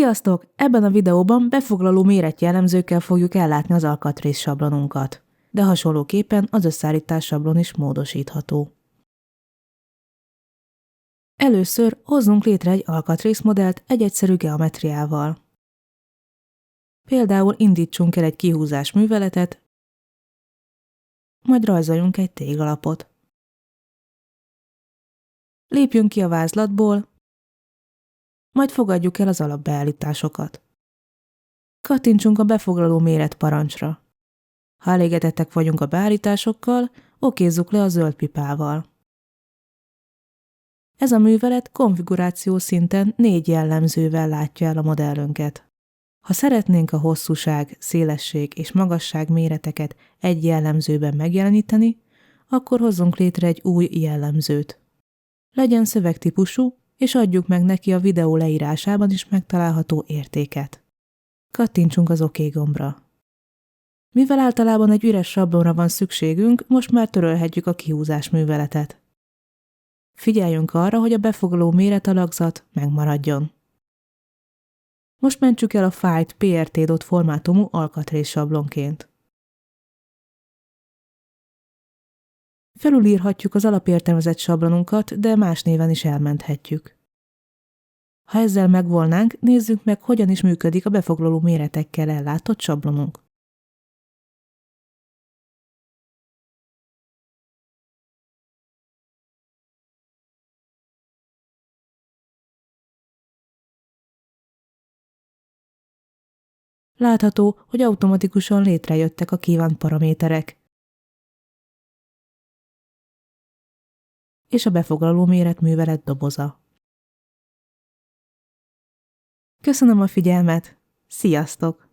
Sziasztok! Ebben a videóban befoglaló méretjellemzőkkel fogjuk ellátni az alkatrész sablonunkat, de hasonlóképpen az összeállítás sablon is módosítható. Először hozzunk létre egy alkatrészmodellt egy egyszerű geometriával. Például indítsunk el egy kihúzás műveletet, majd rajzoljunk egy téglalapot. Lépjünk ki a vázlatból, majd fogadjuk el az alapbeállításokat. Kattintsunk a befoglaló méret parancsra. Ha elégedettek vagyunk a beállításokkal, okézzuk le a zöld pipával. Ez a művelet konfiguráció szinten 4 jellemzővel látja el a modellünket. Ha szeretnénk a hosszúság, szélesség és magasság méreteket egy jellemzőben megjeleníteni, akkor hozzunk létre egy új jellemzőt. Legyen szövegtípusú, és adjuk meg neki a videó leírásában is megtalálható értéket. Kattintsunk az OK gombra. Mivel általában egy üres sablonra van szükségünk, most már törölhetjük a kihúzás műveletet. Figyeljünk arra, hogy a befoglaló méretalakzat megmaradjon. Most mentsük el a fájlt PRT.dot formátumú alkatrész sablonként. Felülírhatjuk az alapértelmezett sablonunkat, de más néven is elmenthetjük. Ha ezzel megvolnánk, nézzük meg, hogyan is működik a befoglaló méretekkel ellátott sablonunk. Látható, hogy automatikusan létrejöttek a kívánt paraméterek, és a befoglaló méretművelet doboza. Köszönöm a figyelmet! Sziasztok!